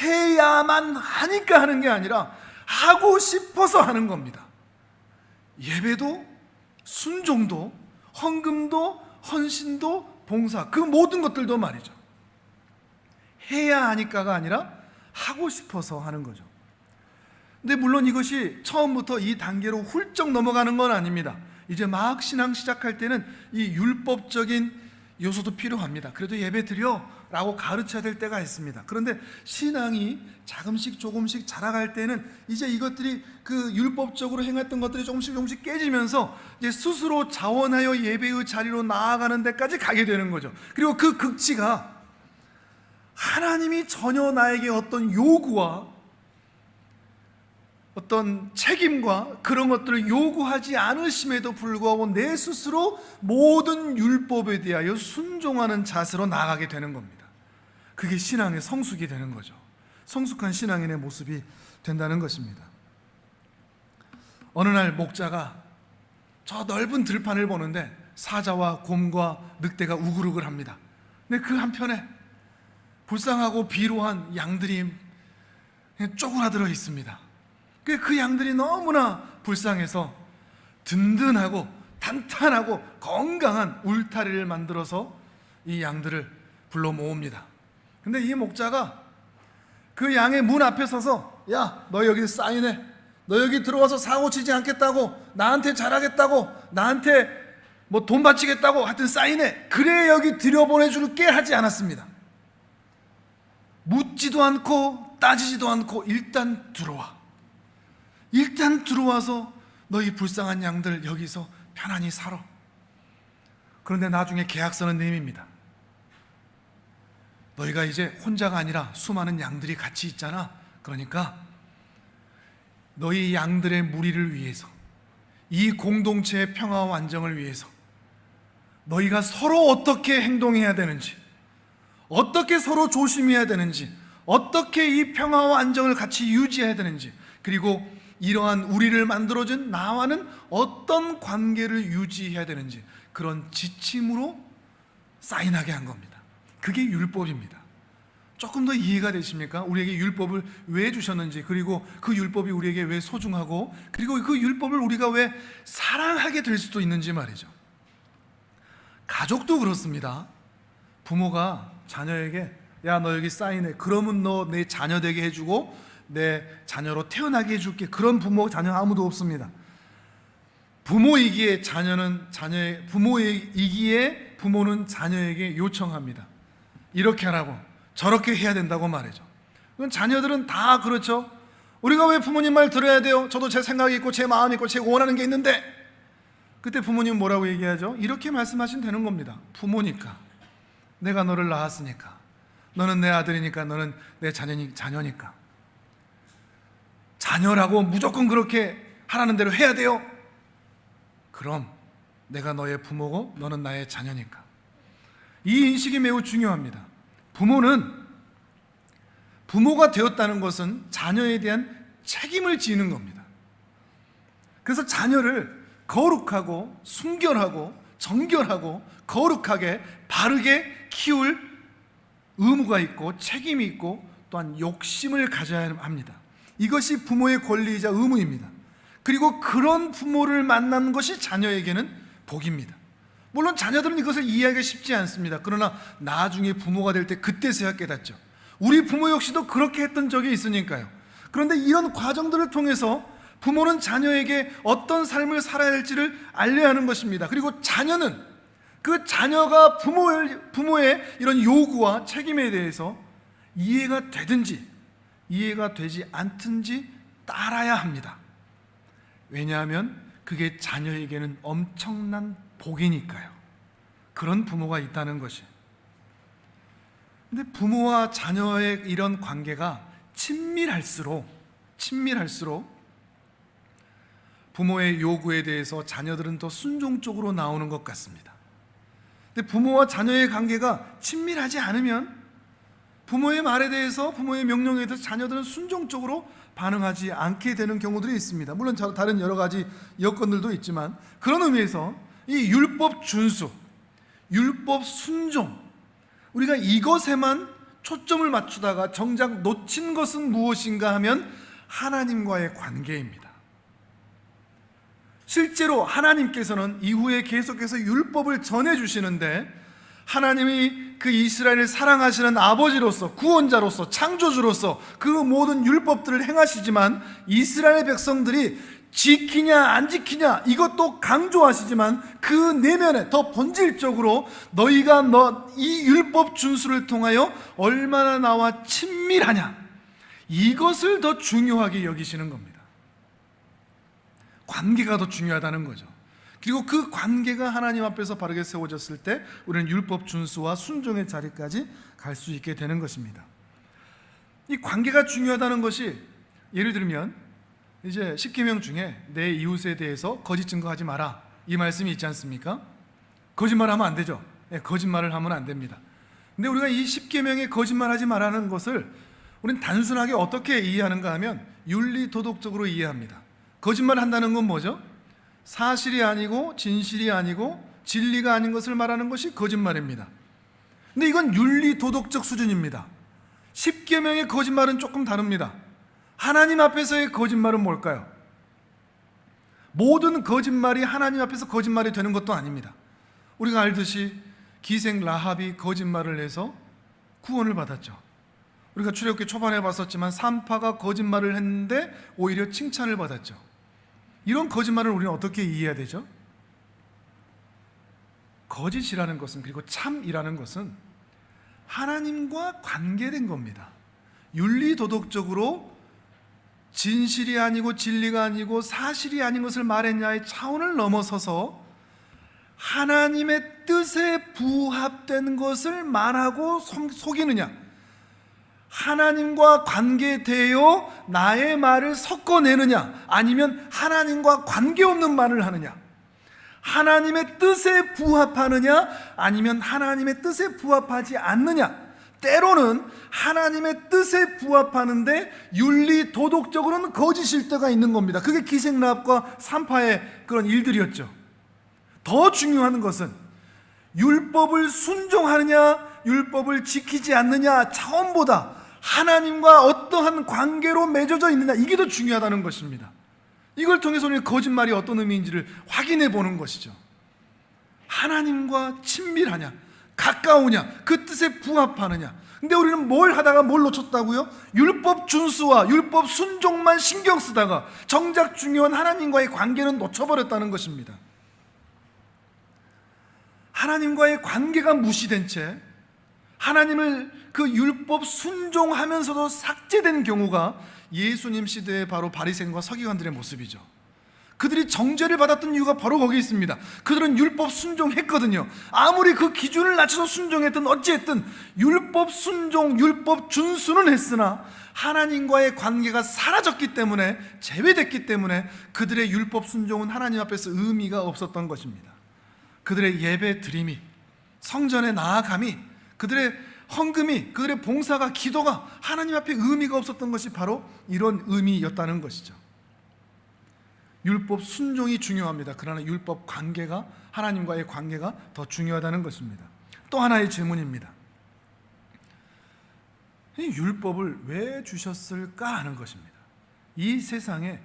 S1: 해야만 하니까 하는 게 아니라 하고 싶어서 하는 겁니다. 예배도, 순종도, 헌금도, 헌신도, 봉사, 그 모든 것들도 말이죠. 해야 하니까가 아니라 하고 싶어서 하는 거죠. 근데 물론 이것이 처음부터 이 단계로 훌쩍 넘어가는 건 아닙니다. 이제 막 신앙 시작할 때는 이 율법적인 요소도 필요합니다. 그래도 예배 드려 라고 가르쳐야 될 때가 있습니다. 그런데 신앙이 조금씩 자라갈 때는 이제 이것들이 그 율법적으로 행했던 것들이 조금씩 깨지면서 이제 스스로 자원하여 예배의 자리로 나아가는 데까지 가게 되는 거죠. 그리고 그 극치가 하나님이 전혀 나에게 어떤 요구와 어떤 책임과 그런 것들을 요구하지 않으심에도 불구하고 내 스스로 모든 율법에 대하여 순종하는 자세로 나아가게 되는 겁니다. 그게 신앙의 성숙이 되는 거죠. 성숙한 신앙인의 모습이 된다는 것입니다. 어느 날 목자가 저 넓은 들판을 보는데 사자와 곰과 늑대가 우글우글합니다. 근데 그 한편에 불쌍하고 비루한 양들이 쪼그라들어 있습니다. 그 양들이 너무나 불쌍해서 든든하고 탄탄하고 건강한 울타리를 만들어서 이 양들을 불러 모읍니다. 근데 이 목자가 그 양의 문 앞에 서서, 야, 너 여기 사인해. 너 여기 들어와서 사고 치지 않겠다고, 나한테 잘하겠다고, 나한테 뭐 돈 바치겠다고 하여튼 사인해. 그래 여기 들여보내줄게 하지 않았습니다. 묻지도 않고 따지지도 않고 일단 들어와. 일단 들어와서 너희 불쌍한 양들 여기서 편안히 살아. 그런데 나중에 계약서는 내밉니다. 너희가 이제 혼자가 아니라 수많은 양들이 같이 있잖아. 그러니까 너희 양들의 무리를 위해서, 이 공동체의 평화와 안정을 위해서 너희가 서로 어떻게 행동해야 되는지, 어떻게 서로 조심해야 되는지, 어떻게 이 평화와 안정을 같이 유지해야 되는지, 그리고 이러한 우리를 만들어준 나와는 어떤 관계를 유지해야 되는지 그런 지침으로 사인하게 한 겁니다. 그게 율법입니다. 조금 더 이해가 되십니까? 우리에게 율법을 왜 주셨는지, 그리고 그 율법이 우리에게 왜 소중하고, 그리고 그 율법을 우리가 왜 사랑하게 될 수도 있는지 말이죠. 가족도 그렇습니다. 부모가 자녀에게 야, 너 여기 사인해. 그러면 너 내 자녀 되게 해주고 내 자녀로 태어나게 해줄게. 그런 부모, 자녀 아무도 없습니다. 부모이기에 부모는 자녀에게 요청합니다. 이렇게 하라고, 저렇게 해야 된다고 말이죠. 그건 자녀들은 다 그렇죠. 우리가 왜 부모님 말 들어야 돼요? 저도 제 생각이 있고 제 마음이 있고 제가 원하는 게 있는데. 그때 부모님은 뭐라고 얘기하죠? 이렇게 말씀하시면 되는 겁니다. 부모니까, 내가 너를 낳았으니까, 너는 내 아들이니까, 너는 내 자녀니까, 자녀라고 무조건 그렇게 하라는 대로 해야 돼요. 그럼 내가 너의 부모고 너는 나의 자녀니까. 이 인식이 매우 중요합니다. 부모가 되었다는 것은 자녀에 대한 책임을 지는 겁니다. 그래서 자녀를 거룩하고 순결하고 정결하고 거룩하게 바르게 키울 의무가 있고 책임이 있고 또한 욕심을 가져야 합니다. 이것이 부모의 권리이자 의무입니다. 그리고 그런 부모를 만나는 것이 자녀에게는 복입니다. 물론 자녀들은 이것을 이해하기가 쉽지 않습니다. 그러나 나중에 부모가 될 때 그때서야 깨닫죠. 우리 부모 역시도 그렇게 했던 적이 있으니까요. 그런데 이런 과정들을 통해서 부모는 자녀에게 어떤 삶을 살아야 할지를 알려야 하는 것입니다. 그리고 자녀는 그 자녀가 부모의 이런 요구와 책임에 대해서 이해가 되든지 이해가 되지 않든지 따라야 합니다. 왜냐하면 그게 자녀에게는 엄청난 복이니까요. 그런 부모가 있다는 것이. 근데 부모와 자녀의 이런 관계가 친밀할수록 부모의 요구에 대해서 자녀들은 더 순종적으로 나오는 것 같습니다. 근데 부모와 자녀의 관계가 친밀하지 않으면 부모의 말에 대해서, 부모의 명령에 대해서 자녀들은 순종적으로 반응하지 않게 되는 경우들이 있습니다. 물론 다른 여러 가지 여건들도 있지만, 그런 의미에서 이 율법 준수, 율법 순종, 우리가 이것에만 초점을 맞추다가 정작 놓친 것은 무엇인가 하면 하나님과의 관계입니다. 실제로 하나님께서는 이후에 계속해서 율법을 전해주시는데, 하나님이 그 이스라엘을 사랑하시는 아버지로서, 구원자로서, 창조주로서 그 모든 율법들을 행하시지만 이스라엘 백성들이 지키냐 안 지키냐 이것도 강조하시지만 그 내면에 더 본질적으로 너희가 이 율법 준수를 통하여 얼마나 나와 친밀하냐, 이것을 더 중요하게 여기시는 겁니다. 관계가 더 중요하다는 거죠. 그리고 그 관계가 하나님 앞에서 바르게 세워졌을 때 우리는 율법 준수와 순종의 자리까지 갈 수 있게 되는 것입니다. 이 관계가 중요하다는 것이, 예를 들면 이제 10계명 중에 내 이웃에 대해서 거짓 증거하지 마라, 이 말씀이 있지 않습니까? 거짓말하면 안 되죠. 거짓말을 하면 안 됩니다. 근데 우리가 이 10계명에 거짓말하지 말라는 것을 우리는 단순하게 어떻게 이해하는가 하면 윤리 도덕적으로 이해합니다. 거짓말 한다는 건 뭐죠? 사실이 아니고 진실이 아니고 진리가 아닌 것을 말하는 것이 거짓말입니다. 근데 이건 윤리 도덕적 수준입니다. 10계명의 거짓말은 조금 다릅니다. 하나님 앞에서의 거짓말은 뭘까요? 모든 거짓말이 하나님 앞에서 거짓말이 되는 것도 아닙니다. 우리가 알듯이 기생 라합이 거짓말을 해서 구원을 받았죠. 우리가 출애굽기 초반에 봤었지만 산파가 거짓말을 했는데 오히려 칭찬을 받았죠. 이런 거짓말을 우리는 어떻게 이해해야 되죠? 거짓이라는 것은, 그리고 참이라는 것은 하나님과 관계된 겁니다. 윤리도덕적으로 진실이 아니고 진리가 아니고 사실이 아닌 것을 말했냐의 차원을 넘어서서 하나님의 뜻에 부합된 것을 말하고 속이느냐, 하나님과 관계되어 나의 말을 섞어내느냐, 아니면 하나님과 관계없는 말을 하느냐, 하나님의 뜻에 부합하느냐, 아니면 하나님의 뜻에 부합하지 않느냐. 때로는 하나님의 뜻에 부합하는데 윤리 도덕적으로는 거짓일 때가 있는 겁니다. 그게 기생라합과 산파의 그런 일들이었죠. 더 중요한 것은 율법을 순종하느냐 율법을 지키지 않느냐 차원보다 하나님과 어떠한 관계로 맺어져 있느냐, 이게 더 중요하다는 것입니다. 이걸 통해서 우리는 거짓말이 어떤 의미인지를 확인해 보는 것이죠. 하나님과 친밀하냐, 가까우냐, 그 뜻에 부합하느냐. 근데 우리는 뭘 하다가 뭘 놓쳤다고요? 율법 준수와 율법 순종만 신경 쓰다가 정작 중요한 하나님과의 관계는 놓쳐버렸다는 것입니다. 하나님과의 관계가 무시된 채 하나님을 그 율법 순종하면서도 삭제된 경우가 예수님 시대의 바로 바리새인과 서기관들의 모습이죠. 그들이 정죄를 받았던 이유가 바로 거기 있습니다. 그들은 율법 순종했거든요. 아무리 그 기준을 낮춰서 순종했든 어찌했든 율법 순종, 율법 준수는 했으나 하나님과의 관계가 사라졌기 때문에, 제외됐기 때문에 그들의 율법 순종은 하나님 앞에서 의미가 없었던 것입니다. 그들의 예배 드림이, 성전에 나아감이, 그들의 헌금이, 그들의 봉사가, 기도가 하나님 앞에 의미가 없었던 것이 바로 이런 의미였다는 것이죠. 율법 순종이 중요합니다. 그러나 율법 관계가, 하나님과의 관계가 더 중요하다는 것입니다. 또 하나의 질문입니다. 이 율법을 왜 주셨을까 하는 것입니다. 이 세상에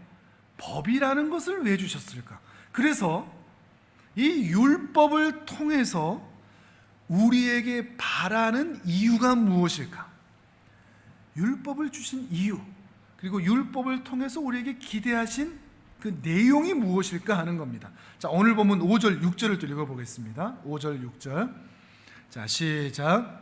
S1: 법이라는 것을 왜 주셨을까? 그래서 이 율법을 통해서 우리에게 바라는 이유가 무엇일까? 율법을 주신 이유, 그리고 율법을 통해서 우리에게 기대하신 그 내용이 무엇일까 하는 겁니다. 자, 오늘 본문 5절, 6절을 또 읽어보겠습니다. 5절, 6절. 자, 시작.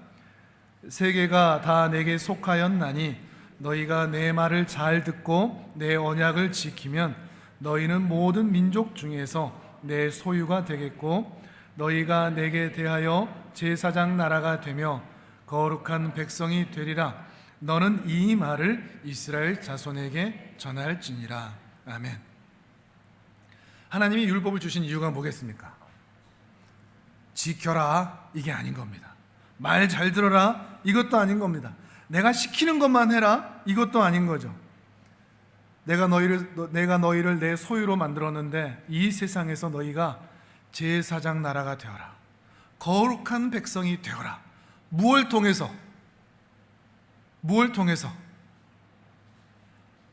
S1: 세계가 다 내게 속하였나니 너희가 내 말을 잘 듣고 내 언약을 지키면 너희는 모든 민족 중에서 내 소유가 되겠고 너희가 내게 대하여 제사장 나라가 되며 거룩한 백성이 되리라. 너는 이 말을 이스라엘 자손에게 전할지니라. 아멘. 하나님이 율법을 주신 이유가 뭐겠습니까? 지켜라, 이게 아닌 겁니다. 말 잘 들어라, 이것도 아닌 겁니다. 내가 시키는 것만 해라, 이것도 아닌 거죠. 내가 너희를 내 소유로 만들었는데 이 세상에서 너희가 제사장 나라가 되어라, 거룩한 백성이 되어라. 무엇을 통해서?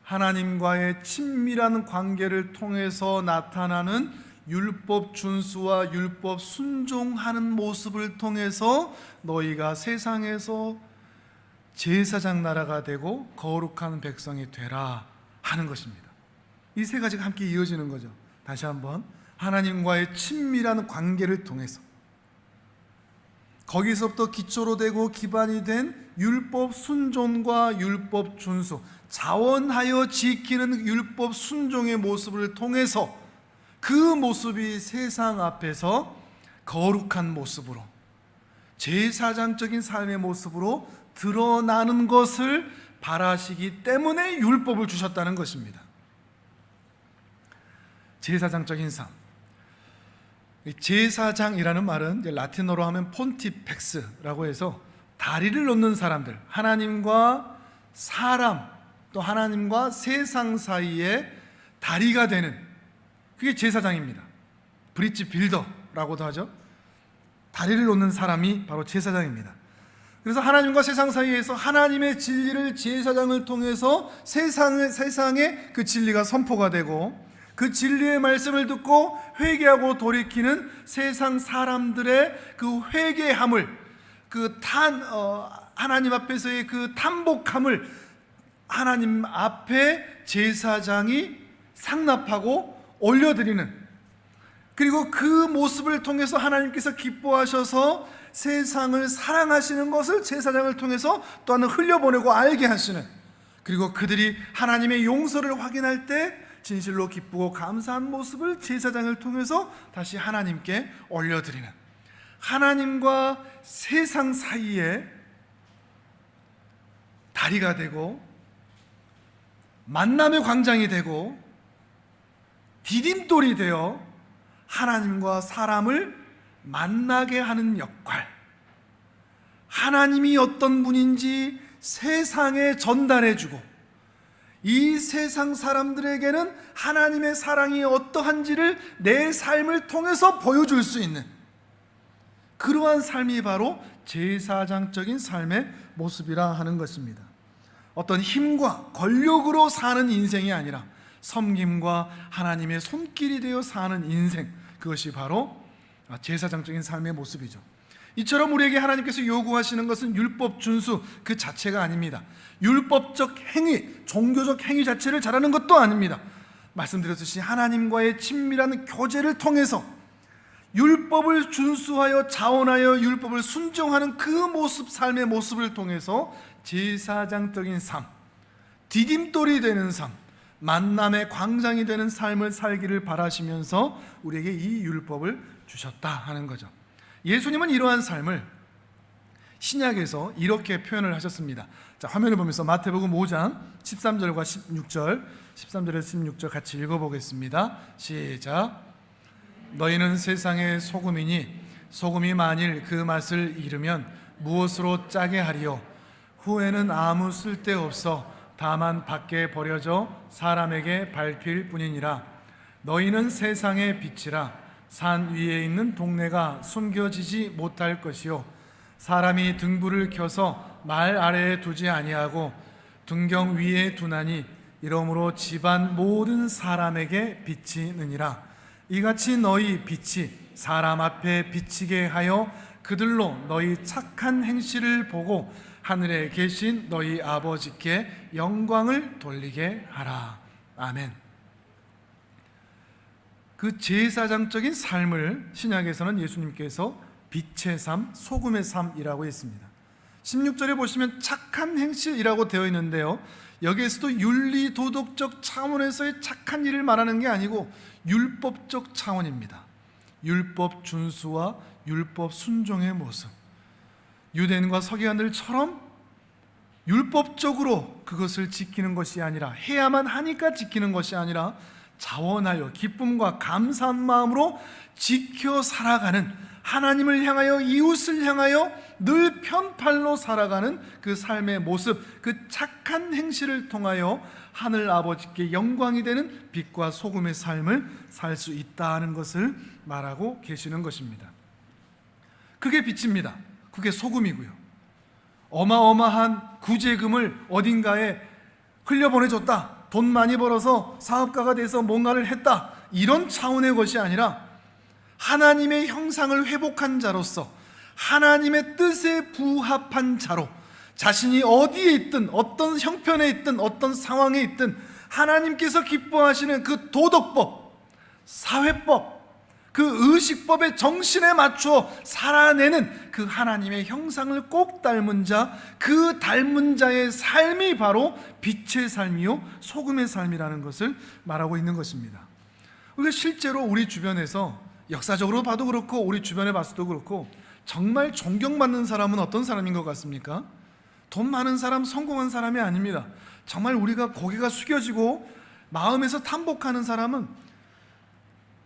S1: 하나님과의 친밀한 관계를 통해서 나타나는 율법 준수와 율법 순종하는 모습을 통해서 너희가 세상에서 제사장 나라가 되고 거룩한 백성이 되라 하는 것입니다. 이 세 가지가 함께 이어지는 거죠. 다시 한번, 하나님과의 친밀한 관계를 통해서, 거기서부터 기초로 되고 기반이 된 율법 순종과 율법 준수, 자원하여 지키는 율법 순종의 모습을 통해서 그 모습이 세상 앞에서 거룩한 모습으로, 제사장적인 삶의 모습으로 드러나는 것을 바라시기 때문에 율법을 주셨다는 것입니다. 제사장적인 삶. 제사장이라는 말은 이제 라틴어로 하면 폰티펙스라고 해서 다리를 놓는 사람들, 하나님과 사람, 또 하나님과 세상 사이에 다리가 되는, 그게 제사장입니다. 브릿지 빌더라고도 하죠. 다리를 놓는 사람이 바로 제사장입니다. 그래서 하나님과 세상 사이에서 하나님의 진리를 제사장을 통해서 세상에 그 진리가 선포가 되고, 그 진리의 말씀을 듣고 회개하고 돌이키는 세상 사람들의 그 회개함을, 하나님 앞에서의 그 탄복함을 하나님 앞에 제사장이 상납하고 올려드리는, 그리고 그 모습을 통해서 하나님께서 기뻐하셔서 세상을 사랑하시는 것을 제사장을 통해서 또한 흘려보내고 알게 하시는, 그리고 그들이 하나님의 용서를 확인할 때 진실로 기쁘고 감사한 모습을 제사장을 통해서 다시 하나님께 올려드리는, 하나님과 세상 사이에 다리가 되고 만남의 광장이 되고 디딤돌이 되어 하나님과 사람을 만나게 하는 역할, 하나님이 어떤 분인지 세상에 전달해주고 이 세상 사람들에게는 하나님의 사랑이 어떠한지를 내 삶을 통해서 보여줄 수 있는 그러한 삶이 바로 제사장적인 삶의 모습이라 하는 것입니다. 어떤 힘과 권력으로 사는 인생이 아니라 섬김과 하나님의 손길이 되어 사는 인생, 그것이 바로 제사장적인 삶의 모습이죠. 이처럼 우리에게 하나님께서 요구하시는 것은 율법 준수 그 자체가 아닙니다. 율법적 행위, 종교적 행위 자체를 잘하는 것도 아닙니다. 말씀드렸듯이 하나님과의 친밀한 교제를 통해서 율법을 준수하여 자원하여 율법을 순종하는 그 모습, 삶의 모습을 통해서 제사장적인 삶, 디딤돌이 되는 삶, 만남의 광장이 되는 삶을 살기를 바라시면서 우리에게 이 율법을 주셨다 하는 거죠. 예수님은 이러한 삶을 신약에서 이렇게 표현을 하셨습니다. 자, 화면을 보면서 마태복음 5장 13절과 16절, 13절에서 16절 같이 읽어보겠습니다. 시작. 너희는 세상의 소금이니 소금이 만일 그 맛을 잃으면 무엇으로 짜게 하리요? 후에는 아무 쓸데없어 다만 밖에 버려져 사람에게 밟힐 뿐이니라. 너희는 세상의 빛이라. 산 위에 있는 동네가 숨겨지지 못할 것이요, 사람이 등불을 켜서 말 아래에 두지 아니하고 등경 위에 두나니 이러므로 집안 모든 사람에게 비치느니라. 이같이 너희 빛이 사람 앞에 비치게 하여 그들로 너희 착한 행실을 보고 하늘에 계신 너희 아버지께 영광을 돌리게 하라. 아멘. 그 제사장적인 삶을 신약에서는 예수님께서 빛의 삶, 소금의 삶이라고 했습니다. 16절에 보시면 착한 행실이라고 되어 있는데요, 여기에서도 윤리 도덕적 차원에서의 착한 일을 말하는 게 아니고 율법적 차원입니다. 율법 준수와 율법 순종의 모습, 유대인과 서기관들처럼 율법적으로 그것을 지키는 것이 아니라, 해야만 하니까 지키는 것이 아니라 자원하여 기쁨과 감사한 마음으로 지켜 살아가는, 하나님을 향하여 이웃을 향하여 늘 편팔로 살아가는 그 삶의 모습, 그 착한 행실을 통하여 하늘 아버지께 영광이 되는 빛과 소금의 삶을 살 수 있다는 것을 말하고 계시는 것입니다. 그게 빛입니다. 그게 소금이고요. 어마어마한 구제금을 어딘가에 흘려보내줬다, 돈 많이 벌어서 사업가가 돼서 뭔가를 했다, 이런 차원의 것이 아니라 하나님의 형상을 회복한 자로서 하나님의 뜻에 부합한 자로, 자신이 어디에 있든 어떤 형편에 있든 어떤 상황에 있든 하나님께서 기뻐하시는 그 도덕법, 사회법, 그 의식법의 정신에 맞추어 살아내는 그 하나님의 형상을 꼭 닮은 자, 그 닮은 자의 삶이 바로 빛의 삶이요 소금의 삶이라는 것을 말하고 있는 것입니다. 우리가 실제로 우리 주변에서, 역사적으로 봐도 그렇고 우리 주변에 봤어도 그렇고, 정말 존경받는 사람은 어떤 사람인 것 같습니까? 돈 많은 사람, 성공한 사람이 아닙니다. 정말 우리가 고개가 숙여지고 마음에서 탐복하는 사람은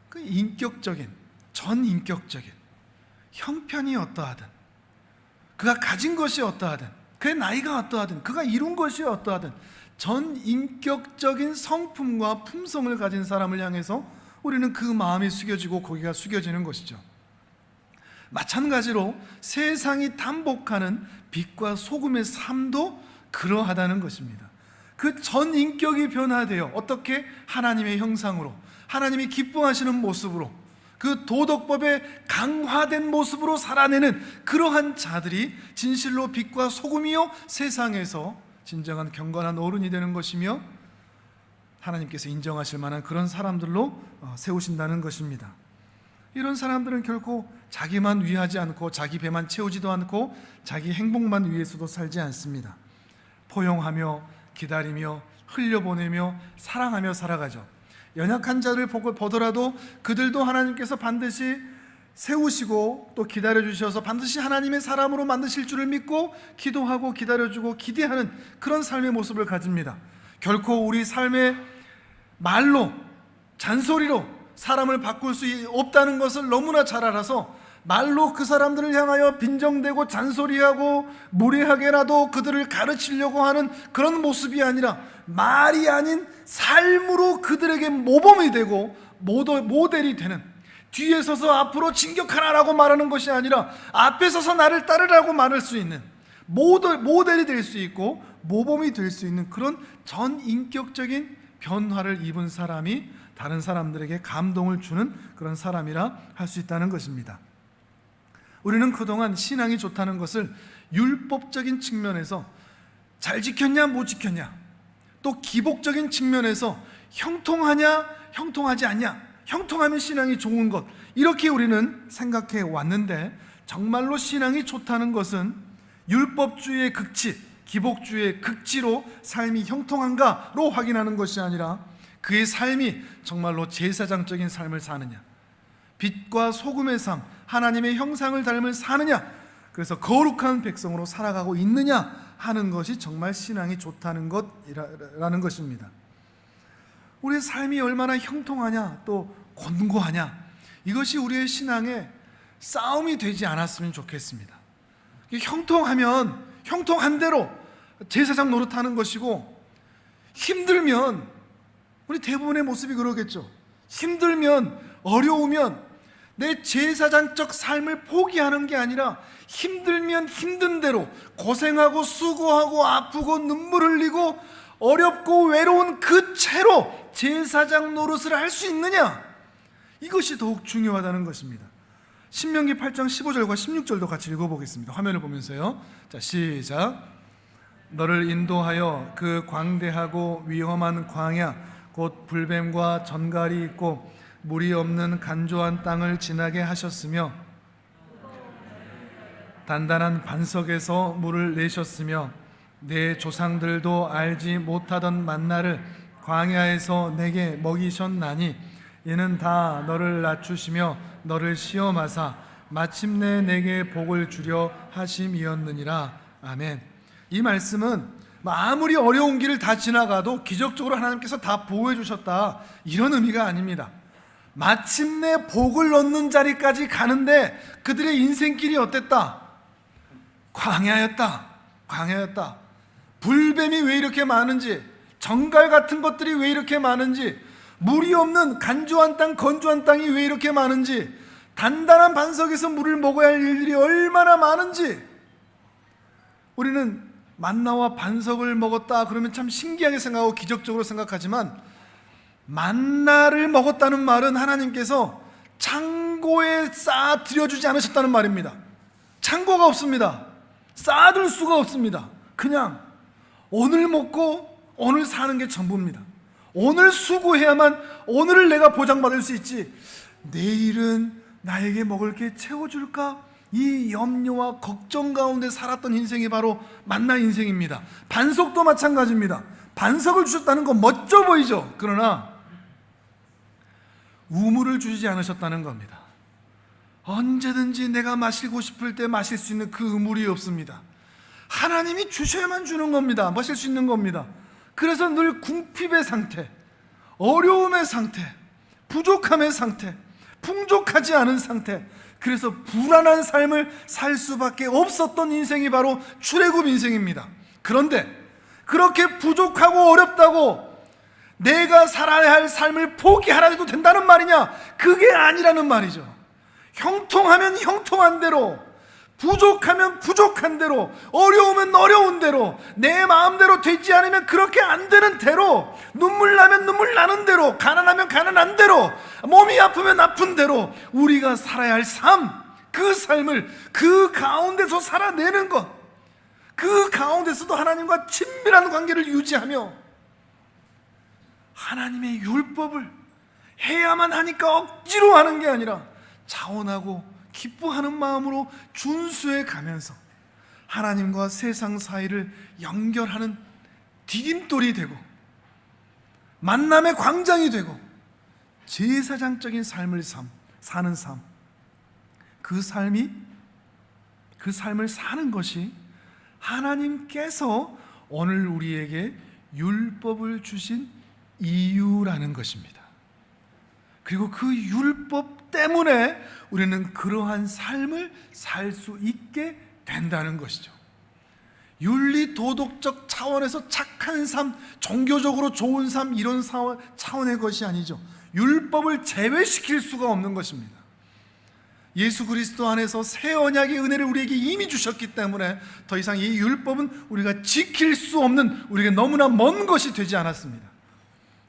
S1: 그 인격적인, 전인격적인 형편이 어떠하든, 그가 가진 것이 어떠하든, 그의 나이가 어떠하든, 그가 이룬 것이 어떠하든 전인격적인 성품과 품성을 가진 사람을 향해서 우리는 그 마음이 숙여지고 고개가 숙여지는 것이죠. 마찬가지로 세상이 탐복하는 빛과 소금의 삶도 그러하다는 것입니다. 그 전인격이 변화되어 어떻게 하나님의 형상으로, 하나님이 기뻐하시는 모습으로, 그 도덕법에 강화된 모습으로 살아내는 그러한 자들이 진실로 빛과 소금이요 세상에서 진정한 경건한 어른이 되는 것이며 하나님께서 인정하실 만한 그런 사람들로 세우신다는 것입니다. 이런 사람들은 결코 자기만 위하지 않고 자기 배만 채우지도 않고 자기 행복만 위해서도 살지 않습니다. 포용하며 기다리며 흘려보내며 사랑하며 살아가죠. 연약한 자를 보더라도 그들도 하나님께서 반드시 세우시고 또 기다려주셔서 반드시 하나님의 사람으로 만드실 줄을 믿고 기도하고 기다려주고 기대하는 그런 삶의 모습을 가집니다. 결코 우리 삶의 말로, 잔소리로 사람을 바꿀 수 없다는 것을 너무나 잘 알아서 말로 그 사람들을 향하여 빈정대고 잔소리하고 무례하게라도 그들을 가르치려고 하는 그런 모습이 아니라, 말이 아닌 삶으로 그들에게 모범이 되고 모델이 되는, 뒤에 서서 앞으로 진격하라라고 말하는 것이 아니라 앞에 서서 나를 따르라고 말할 수 있는 모델이 될 수 있고 모범이 될 수 있는 그런 전인격적인 변화를 입은 사람이 다른 사람들에게 감동을 주는 그런 사람이라 할 수 있다는 것입니다. 우리는 그동안 신앙이 좋다는 것을 율법적인 측면에서 잘 지켰냐 못 지켰냐, 또 기복적인 측면에서 형통하냐 형통하지 않냐, 형통하면 신앙이 좋은 것, 이렇게 우리는 생각해 왔는데, 정말로 신앙이 좋다는 것은 율법주의의 극치, 기복주의의 극치로 삶이 형통한가로 확인하는 것이 아니라 그의 삶이 정말로 제사장적인 삶을 사느냐, 빛과 소금의 삶, 하나님의 형상을 닮은 사느냐, 그래서 거룩한 백성으로 살아가고 있느냐 하는 것이 정말 신앙이 좋다는 것이라는 것입니다. 우리의 삶이 얼마나 형통하냐 또 권고하냐, 이것이 우리의 신앙의 싸움이 되지 않았으면 좋겠습니다. 형통하면 형통한 대로 제사장 노릇하는 것이고, 힘들면, 우리 대부분의 모습이 그러겠죠. 힘들면, 어려우면 내 제사장적 삶을 포기하는 게 아니라 힘들면 힘든 대로 고생하고 수고하고 아프고 눈물 흘리고 어렵고 외로운 그 채로 제사장 노릇을 할 수 있느냐? 이것이 더욱 중요하다는 것입니다. 신명기 8장 15절과 16절도 같이 읽어보겠습니다. 화면을 보면서요. 자, 시작. 너를 인도하여 그 광대하고 위험한 광야 곧 불뱀과 전갈이 있고 물이 없는 간조한 땅을 지나게 하셨으며 단단한 반석에서 물을 내셨으며 내 조상들도 알지 못하던 만나를 광야에서 내게 먹이셨나니 이는 다 너를 낮추시며 너를 시험하사 마침내 내게 복을 주려 하심이었느니라. 아멘. 이 말씀은 아무리 어려운 길을 다 지나가도 기적적으로 하나님께서 다 보호해 주셨다, 이런 의미가 아닙니다. 마침내 복을 얻는 자리까지 가는데 그들의 인생길이 어땠다? 광야였다. 광야였다. 불뱀이 왜 이렇게 많은지, 정갈 같은 것들이 왜 이렇게 많은지, 물이 없는 간조한 땅, 건조한 땅이 왜 이렇게 많은지, 단단한 반석에서 물을 먹어야 할 일들이 얼마나 많은지. 우리는 만나와 반석을 먹었다 그러면 참 신기하게 생각하고 기적적으로 생각하지만, 만나를 먹었다는 말은 하나님께서 창고에 쌓아 들여주지 않으셨다는 말입니다. 창고가 없습니다. 쌓아둘 수가 없습니다. 그냥 오늘 먹고 오늘 사는 게 전부입니다. 오늘 수고해야만 오늘을 내가 보장받을 수 있지, 내일은 나에게 먹을 게 채워줄까? 이 염려와 걱정 가운데 살았던 인생이 바로 만나 인생입니다. 반석도 마찬가지입니다. 반석을 주셨다는 건 멋져 보이죠? 그러나 우물을 주지 않으셨다는 겁니다. 언제든지 내가 마시고 싶을 때 마실 수 있는 그 우물이 없습니다. 하나님이 주셔야만 주는 겁니다. 마실 수 있는 겁니다. 그래서 늘 궁핍의 상태, 어려움의 상태, 부족함의 상태, 풍족하지 않은 상태, 그래서 불안한 삶을 살 수밖에 없었던 인생이 바로 출애굽 인생입니다. 그런데 그렇게 부족하고 어렵다고 내가 살아야 할 삶을 포기하라 해도 된다는 말이냐? 그게 아니라는 말이죠. 형통하면 형통한 대로, 부족하면 부족한 대로, 어려우면 어려운 대로, 내 마음대로 되지 않으면 그렇게 안 되는 대로, 눈물 나면 눈물 나는 대로, 가난하면 가난한 대로, 몸이 아프면 아픈 대로 우리가 살아야 할 삶, 그 삶을 그 가운데서 살아내는 것, 그 가운데서도 하나님과 친밀한 관계를 유지하며 하나님의 율법을 해야만 하니까 억지로 하는 게 아니라 자원하고 기뻐하는 마음으로 준수해 가면서 하나님과 세상 사이를 연결하는 디딤돌이 되고 만남의 광장이 되고 제사장적인 삶을 사는 삶, 그 삶을 사는 것이 하나님께서 오늘 우리에게 율법을 주신 이유라는 것입니다. 그리고 그 율법 때문에 우리는 그러한 삶을 살 수 있게 된다는 것이죠. 윤리 도덕적 차원에서 착한 삶, 종교적으로 좋은 삶, 이런 차원의 것이 아니죠. 율법을 제외시킬 수가 없는 것입니다. 예수 그리스도 안에서 새 언약의 은혜를 우리에게 이미 주셨기 때문에 더 이상 이 율법은 우리가 지킬 수 없는, 우리에게 너무나 먼 것이 되지 않았습니다.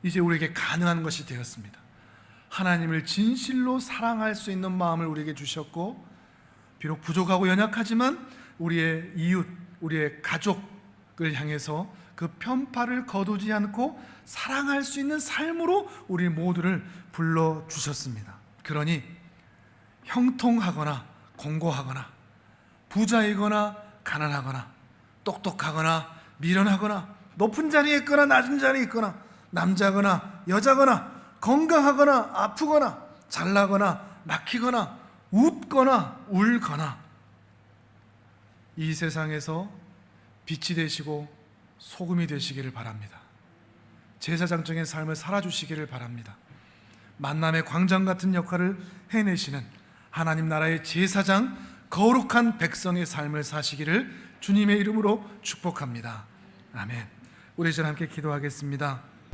S1: 이제 우리에게 가능한 것이 되었습니다. 하나님을 진실로 사랑할 수 있는 마음을 우리에게 주셨고, 비록 부족하고 연약하지만 우리의 이웃, 우리의 가족을 향해서 그 편파를 거두지 않고 사랑할 수 있는 삶으로 우리 모두를 불러주셨습니다. 그러니 형통하거나 공고하거나 부자이거나 가난하거나 똑똑하거나 미련하거나 높은 자리에 있거나 낮은 자리에 있거나 남자거나 여자거나 건강하거나 아프거나 잘나거나 막히거나 웃거나 울거나 이 세상에서 빛이 되시고 소금이 되시기를 바랍니다. 제사장적인 삶을 살아주시기를 바랍니다. 만남의 광장 같은 역할을 해내시는 하나님 나라의 제사장, 거룩한 백성의 삶을 사시기를 주님의 이름으로 축복합니다. 아멘. 우리 이제 함께 기도하겠습니다.